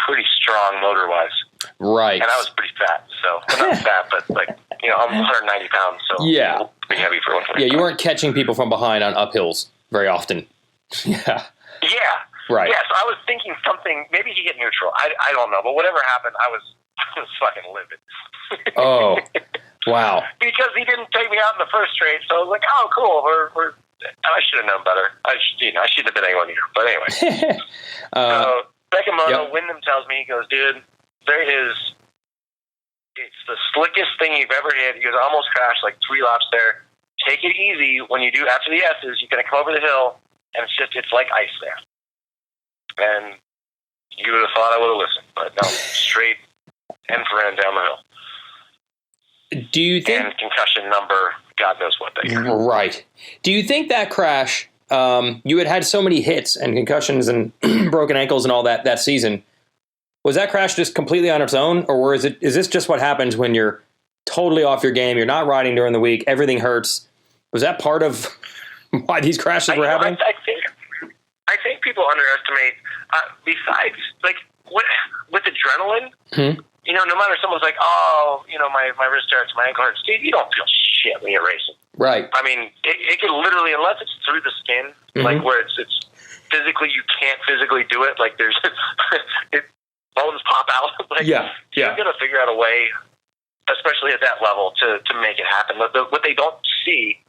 pretty strong motor-wise. Right. And I was pretty fat, so not fat, but like, I'm 190 pounds, so yeah, pretty heavy for 125. Yeah, you weren't catching people from behind on uphills very often. Yeah. Yeah. Right. Yeah, so I was thinking something, maybe he hit neutral. I don't know, but whatever happened, I was fucking livid. Oh, wow. Because he didn't take me out in the first straight, so I was like, oh, cool, we're I should have known better. I shouldn't have been anyone here, but anyway. So, second moto, Wyndham tells me, he goes, dude, it's the slickest thing you've ever hit. He goes, I almost crashed like 3 laps there. Take it easy. When you do after the S's, you're going to come over the hill, and it's like ice there. And you would have thought I would have listened, but no, straight end for end down the hill. Do you think... And concussion number, God knows what that year. Right. Do you think that crash, you had so many hits and concussions and broken ankles and all that season, was that crash just completely on its own, or is this just what happens when you're totally off your game, you're not riding during the week, everything hurts? Was that part of why these crashes were happening? I think people underestimate, besides, like, with adrenaline, no matter someone's like, oh, my wrist hurts, my ankle hurts, dude, you don't feel shit when you're racing. Right. I mean, it can literally, unless it's through the skin, like where it's physically, you can't physically do it, like there's, bones pop out. Like, you're going to figure out a way, especially at that level, to make it happen. What they don't see,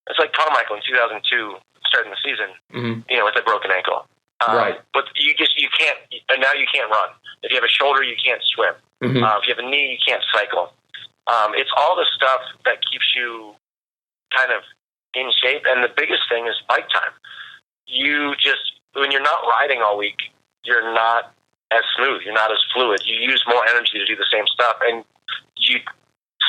it's like Carmichael in 2002, starting the season, with a broken ankle. Right. But you can't, and now you can't run. If you have a shoulder, you can't swim. If you have a knee, you can't cycle. It's all the stuff that keeps you kind of in shape. And the biggest thing is bike time. When you're not riding all week, you're not as smooth. You're not as fluid. You use more energy to do the same stuff. And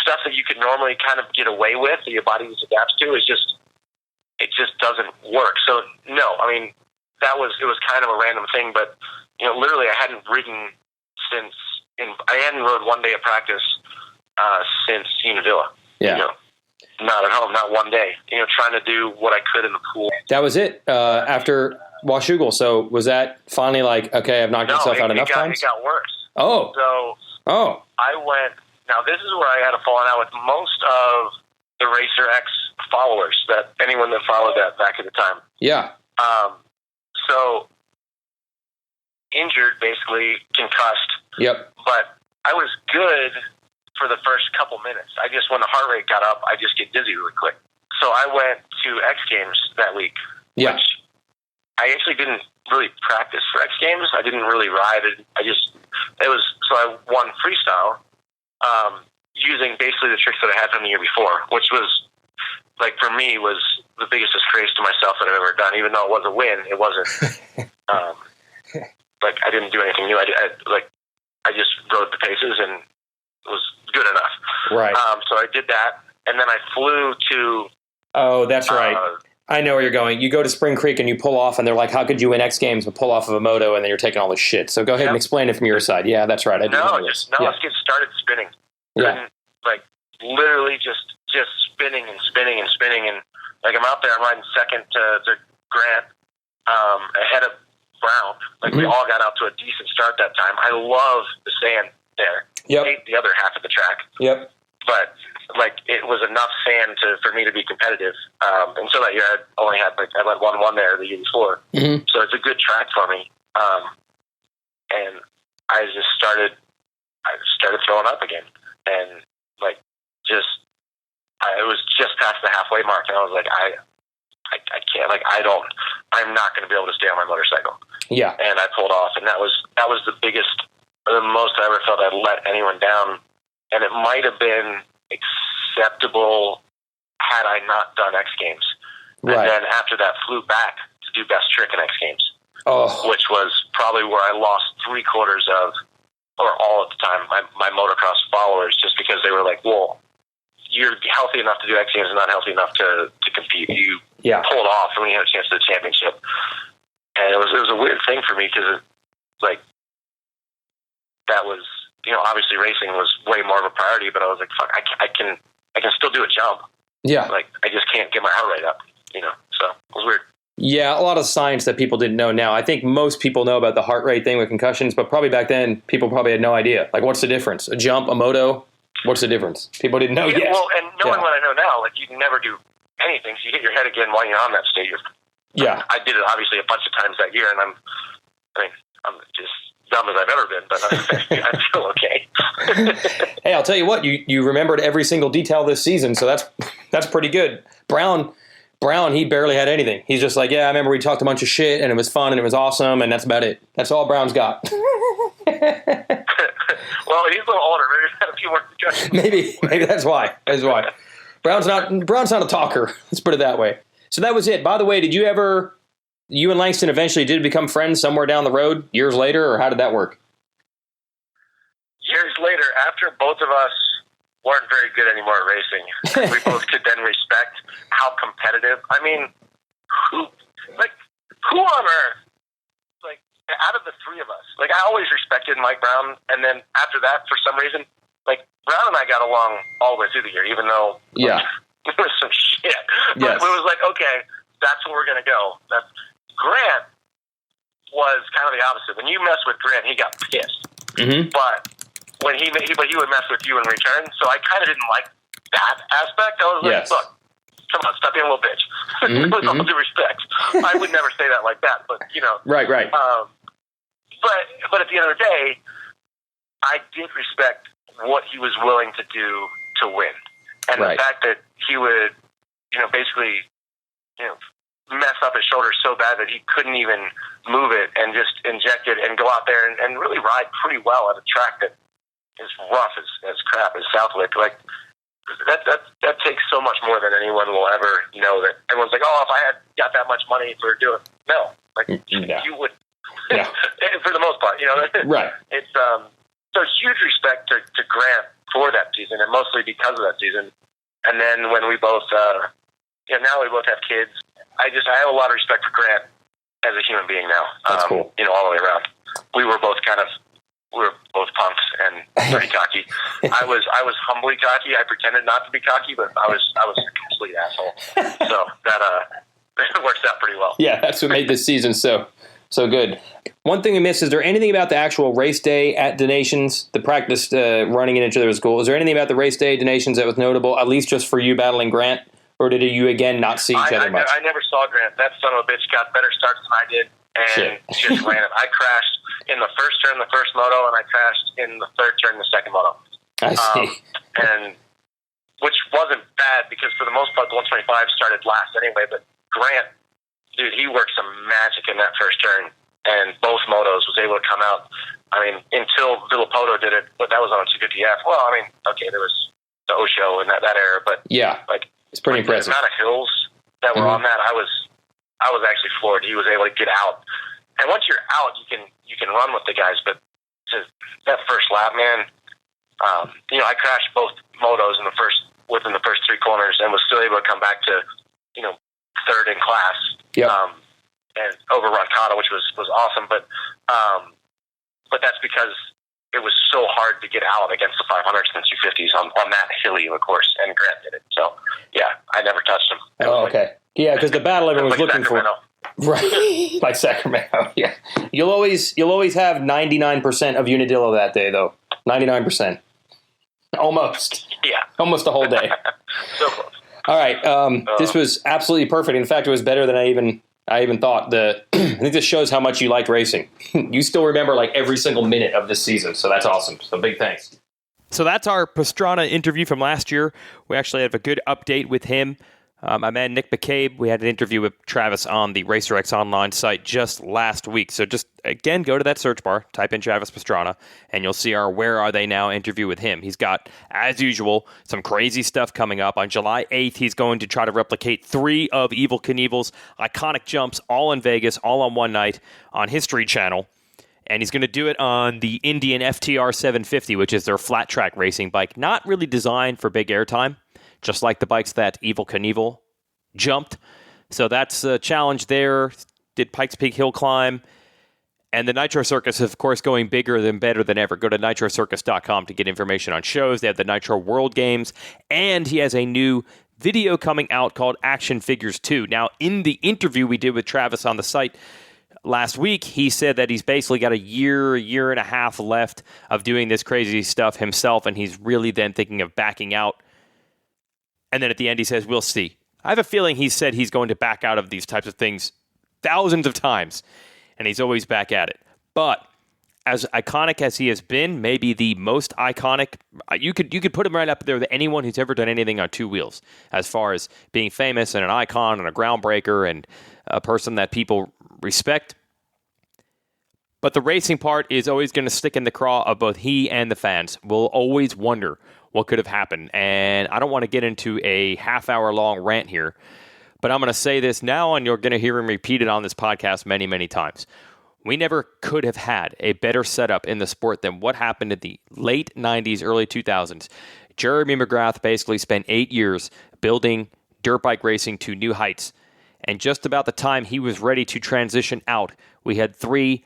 stuff that you could normally kind of get away with, that your body just adapts to, it just doesn't work. So no, I mean, it was kind of a random thing, but literally I hadn't ridden I hadn't rode one day of practice since Unadilla. Yeah. Not at home, not one day. Trying to do what I could in the pool. That was it after Washougal. So was that finally like, okay, I've knocked myself out enough times? It got worse. Oh. So I went. Now this is where I had a falling out with most of the Racer X followers, that anyone that followed that back at the time. Yeah. So injured, basically concussed. Yep. But I was good for the first couple minutes. When the heart rate got up, I just get dizzy really quick. So I went to X Games that week. Yeah. Which I actually didn't really practice for X Games. I didn't really ride it. So I won freestyle, using basically the tricks that I had from the year before, which was, like, for me, was the biggest disgrace to myself that I've ever done. Even though it was a win, it wasn't, like, I didn't do anything new. I just rode the paces and it was good enough. Right. So I did that, and then I flew to... Oh, that's right. I know where you're going. You go to Spring Creek and you pull off, and they're like, how could you win X Games but pull off of a moto, and then you're taking all this shit. So go ahead and explain it from your side. Yeah, that's right. Let's get started spinning. Yeah. Like, literally just spinning and spinning and spinning. And, like, I'm out there, I'm riding second to Grant, ahead of Brown. Like, we all got out to a decent start that time. I love the sand there. Yep. I hate the other half of the track. Yep. But, like, it was enough sand for me to be competitive. And so that year I led 1-1 there the year before. So it's a good track for me. And I started throwing up again. And like it was just past the halfway mark, and I was like, I can't, like, I'm not going to be able to stay on my motorcycle. Yeah. And I pulled off, and that was the biggest, the most I ever felt I'd let anyone down. And it might have been acceptable had I not done X Games. Right. And then after that, flew back to do best trick in X Games, which was probably where I lost 3/4 of, or all at the time, my motocross followers, just because they were like, well, you're healthy enough to do X Games and not healthy enough to compete. You pulled off when you had a chance to the championship. And it was a weird thing for me, because like, that was, you know, obviously racing was way more of a priority, but I was like, fuck, I can still do a jump. Yeah. Like, I just can't get my heart rate up, you know? So it was weird. Yeah, a lot of science that people didn't know now. I think most people know about the heart rate thing with concussions, but probably back then, people probably had no idea. Like, what's the difference? A jump, a moto? What's the difference? People didn't know yet. Well, and knowing what I know now, like, you can never do anything, so you hit your head again while you're on that stage. I did it, obviously, a bunch of times that year, and I'm just dumb as I've ever been, but I feel okay. Hey, I'll tell you what, you remembered every single detail this season, so that's pretty good. Brown, he barely had anything. He's just like, yeah, I remember we talked a bunch of shit, and it was fun, and it was awesome, and that's about it. That's all Brown's got. Well, he's a little older. Maybe he's had a few more concussions. Maybe that's why. Brown's not a talker. Let's put it that way. So that was it. By the way, you and Langston eventually did become friends somewhere down the road years later, or how did that work? Years later, after both of us weren't very good anymore at racing, we both could then respect how competitive. I mean, who on earth, like, out of the three of us, like, I always respected Mike Brown, and then after that, for some reason, like, Brown and I got along all the way through the year, even though there was some shit. But it was like, okay, that's where we're gonna go. Grant was kind of the opposite. When you mess with Grant, he got pissed. Mm-hmm. But when he would mess with you in return, so I kind of didn't like that aspect. I was like, look, come on, stop being a little bitch. With all due respect, I would never say that like that, but, you know. Right. But at the end of the day, I did respect what he was willing to do to win. And the fact that he would, you know, basically, you know, mess up his shoulder so bad that he couldn't even move it and just inject it and go out there and really ride pretty well at a track that is rough as crap as Southwick. Like, that takes so much more than anyone will ever know. That everyone's like, oh, if I had got that much money for doing, no, like you would, for the most part, you know, right? It's so huge respect to Grant for that season, and mostly because of that season. And then when we both, now we both have kids. I have a lot of respect for Grant as a human being now. That's cool. You know, all the way around. We were both punks and pretty cocky. I was humbly cocky. I pretended not to be cocky, but I was a complete asshole. So that works out pretty well. Yeah, that's what made this season so good. One thing we missed, is there anything about the actual race day at Donations, the practice running in each other's goal? Is there anything about the race day at Donations that was notable, at least just for you battling Grant? Or did you, again, not see each other much? I never saw Grant. That son of a bitch got better starts than I did, and just ran it. I crashed in the first turn, the first moto, and I crashed in the third turn, the second moto. I see. And which wasn't bad, because for the most part, the 125 started last anyway. But Grant, dude, he worked some magic in that first turn, and both motos was able to come out. I mean, until Villapoto did it, but that was on a 250F. Well, I mean, okay, there was the Osho in that era, but like, it's pretty impressive. The amount of hills that were on that, I was actually floored. He was able to get out, and once you're out, you can run with the guys. But that first lap, man, I crashed both motos within the first three corners, and was still able to come back to, third in class, and over Roncada, which was awesome. But that's because it was so hard to get out against the 500s and 250s on that hilly of a course, and Grant did it. So, I never touched him. Okay. Because the battle everyone was looking for. Right. Like Sacramento, yeah. You'll always have 99% of Unadilla that day, though. 99%. Almost. Yeah. Almost the whole day. So close. All right. This was absolutely perfect. In fact, it was better than I even thought. I think this shows how much you liked racing. You still remember like every single minute of this season, so that's awesome. So big thanks. So that's our Pastrana interview from last year. We actually have a good update with him. My man Nick McCabe, we had an interview with Travis on the Racer X Online site just last week. So just, again, go to that search bar, type in Travis Pastrana, and you'll see our Where Are They Now interview with him. He's got, as usual, some crazy stuff coming up. On July 8th, he's going to try to replicate 3 of Evel Knievel's iconic jumps, all in Vegas, all on one night on History Channel. And he's going to do it on the Indian FTR 750, which is their flat track racing bike, not really designed for big airtime, just like the bikes that Evel Knievel jumped. So that's a challenge there. Did Pikes Peak Hill Climb. And the Nitro Circus, of course, going bigger and better than ever. Go to nitrocircus.com to get information on shows. They have the Nitro World Games. And he has a new video coming out called Action Figures 2. Now, in the interview we did with Travis on the site last week, he said that he's basically got a year and a half left of doing this crazy stuff himself, and he's really then thinking of backing out. And then at the end, he says, we'll see. I have a feeling he said he's going to back out of these types of things thousands of times, and he's always back at it. But as iconic as he has been, maybe the most iconic, you could put him right up there with anyone who's ever done anything on 2 wheels, as far as being famous and an icon and a groundbreaker and a person that people respect. But the racing part is always going to stick in the craw of both he and the fans. We'll always wonder what could have happened. And I don't want to get into a half-hour-long rant here, but I'm going to say this now, and you're going to hear him repeat it on this podcast many, many times. We never could have had a better setup in the sport than what happened in the late 90s, early 2000s. Jeremy McGrath basically spent 8 years building dirt bike racing to new heights. And just about the time he was ready to transition out, we had 3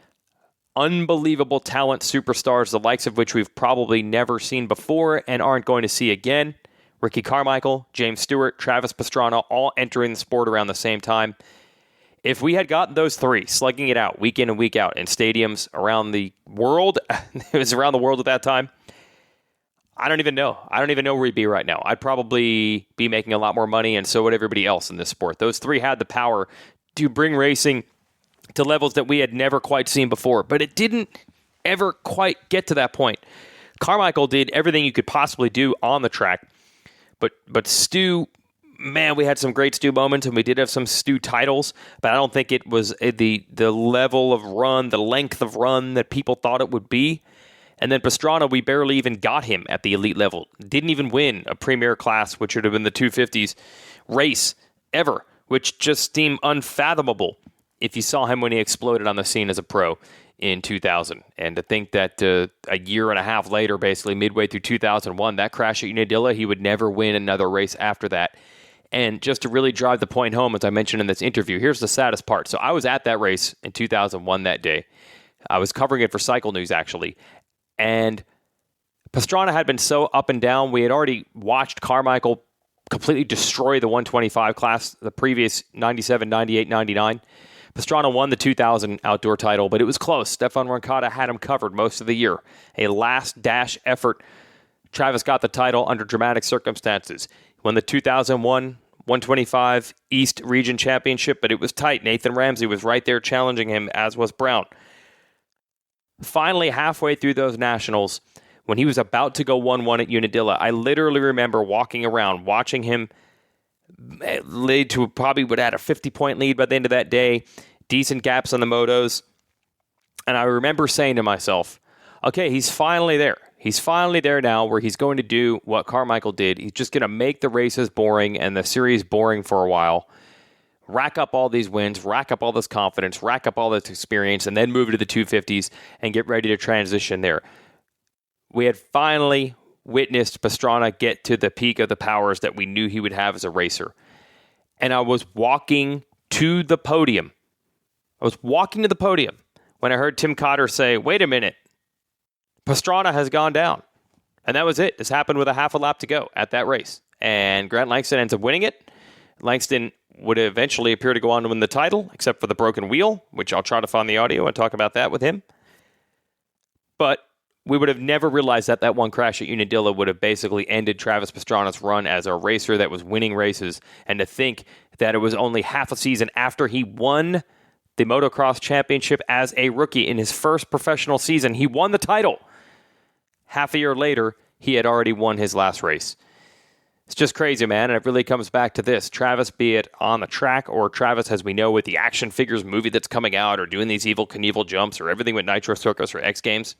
unbelievable talent superstars, the likes of which we've probably never seen before and aren't going to see again. Ricky Carmichael, James Stewart, Travis Pastrana, all entering the sport around the same time. If we had gotten those 3 slugging it out week in and week out in stadiums around the world, it was around the world at that time, I don't even know. I don't even know where we'd be right now. I'd probably be making a lot more money, and so would everybody else in this sport. Those 3 had the power to bring racing to levels that we had never quite seen before. But it didn't ever quite get to that point. Carmichael did everything you could possibly do on the track. But Stu, man, we had some great Stu moments, and we did have some Stu titles, but I don't think it was the level of run, the length of run that people thought it would be. And then Pastrana, we barely even got him at the elite level. Didn't even win a premier class, which would have been the 250s race ever, which just seemed unfathomable if you saw him when he exploded on the scene as a pro in 2000. And to think that a year and a half later, basically midway through 2001, that crash at Unadilla, he would never win another race after that. And just to really drive the point home, as I mentioned in this interview, here's the saddest part. So I was at that race in 2001 that day. I was covering it for Cycle News, actually. And Pastrana had been so up and down. We had already watched Carmichael completely destroy the 125 class, the previous 97, 98, 99. Pastrana won the 2000 outdoor title, but it was close. Stefan Roncada had him covered most of the year. A last dash effort. Travis got the title under dramatic circumstances. Won the 2001 125 East Region Championship, but it was tight. Nathan Ramsey was right there challenging him, as was Brown. Finally, halfway through those nationals, when he was about to go 1-1 at Unadilla, I literally remember walking around, watching him lead to probably would add a 50-point lead by the end of that day, decent gaps on the motos. And I remember saying to myself, okay, he's finally there. He's finally there now where he's going to do what Carmichael did. He's just going to make the races boring and the series boring for a while, rack up all these wins, rack up all this confidence, rack up all this experience, and then move to the 250s and get ready to transition there. We had finally witnessed Pastrana get to the peak of the powers that we knew he would have as a racer. And I was walking to the podium. When I heard Tim Cotter say, wait a minute, Pastrana has gone down. And that was it. This happened with a half a lap to go at that race. And Grant Langston ends up winning it. Langston would eventually appear to go on to win the title, except for the broken wheel, which I'll try to find the audio and talk about that with him. But we would have never realized that that one crash at Unadilla would have basically ended Travis Pastrana's run as a racer that was winning races. And to think that it was only half a season after he won the Motocross Championship as a rookie in his first professional season, he won the title. Half a year later, he had already won his last race. It's just crazy, man, and it really comes back to this. Travis, be it on the track, or Travis, as we know, with the action figures movie that's coming out, or doing these Evel Knievel jumps, or everything with Nitro Circus or X Games.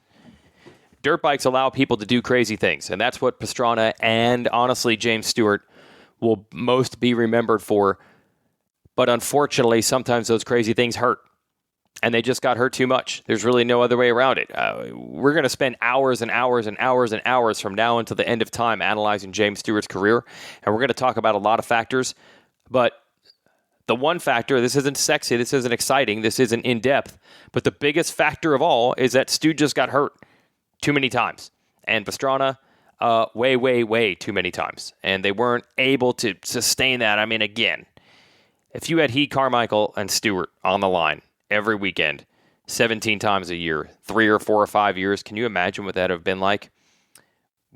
Dirt bikes allow people to do crazy things, and that's what Pastrana and, honestly, James Stewart will most be remembered for. But unfortunately, sometimes those crazy things hurt. And they just got hurt too much. There's really no other way around it. We're going to spend hours and hours and hours and hours from now until the end of time analyzing James Stewart's career. And we're going to talk about a lot of factors. But the one factor, this isn't sexy, this isn't exciting, this isn't in-depth. But the biggest factor of all is that Stu just got hurt too many times. And Pastrana, way too many times. And they weren't able to sustain that. I mean, again, if you had Heath Carmichael and Stewart on the line every weekend, 17 times a year, 3 or 4 or 5 years, can you imagine what that would have been like?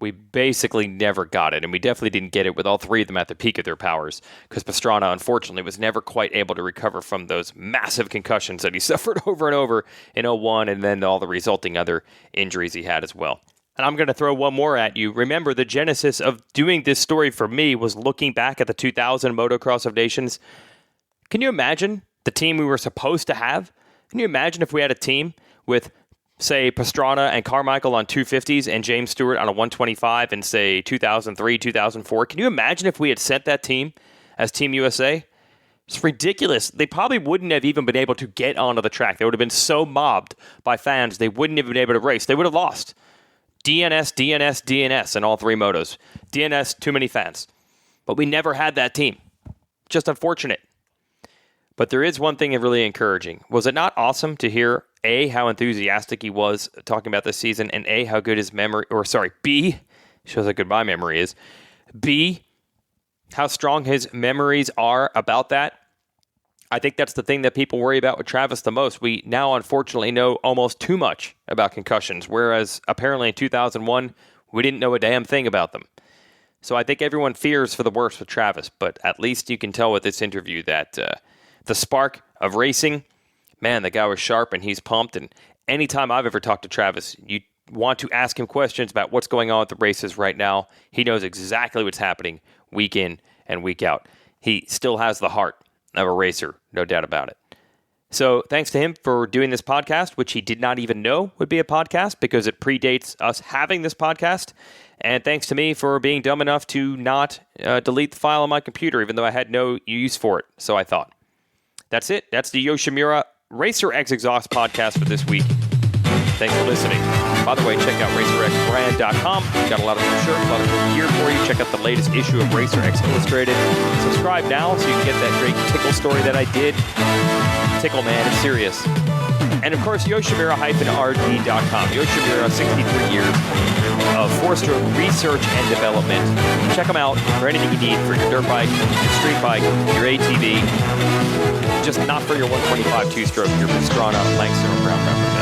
We basically never got it, and we definitely didn't get it with all three of them at the peak of their powers, because Pastrana, unfortunately, was never quite able to recover from those massive concussions that he suffered over and over in 01, and then all the resulting other injuries he had as well. And I'm going to throw one more at you. Remember, the genesis of doing this story for me was looking back at the 2000 Motocross of Nations. Can you imagine the team we were supposed to have? Can you imagine if we had a team with, say, Pastrana and Carmichael on 250s and James Stewart on a 125 in, say, 2003, 2004? Can you imagine if we had sent that team as Team USA? It's ridiculous. They probably wouldn't have even been able to get onto the track. They would have been so mobbed by fans, they wouldn't have been able to race. They would have lost. DNS in all three motos. DNS, too many fans. But we never had that team. Just unfortunate. But there is one thing really encouraging. Was it not awesome to hear, A, how enthusiastic he was talking about this season, and A, how good his memory, B, shows how good my memory is, B, how strong his memories are about that? I think that's the thing that people worry about with Travis the most. We now, unfortunately, know almost too much about concussions, whereas apparently in 2001, we didn't know a damn thing about them. So I think everyone fears for the worst with Travis, but at least you can tell with this interview that the spark of racing, man, the guy was sharp and he's pumped. And anytime I've ever talked to Travis, you want to ask him questions about what's going on with the races right now. He knows exactly what's happening week in and week out. He still has the heart of a racer, no doubt about it. So thanks to him for doing this podcast, which he did not even know would be a podcast because it predates us having this podcast. And thanks to me for being dumb enough to not delete the file on my computer, even though I had no use for it, so I thought. That's it. That's the Yoshimura Racer X Exhaust podcast for this week. Thanks for listening. By the way, check out RacerXBrand.com. We've got a lot of new shirts, a lot of cool gear for you. Check out the latest issue of Racer X Illustrated. Subscribe now so you can get that great tickle story that I did. Tickle, man, it's serious. And of course, Yoshimura-RD.com. Yoshimura, 63 years of four-stroke research and development. Check them out for anything you need for your dirt bike, your street bike, your ATV. Just not for your 125 two-stroke, your Pastrana, Langston, or ground reference.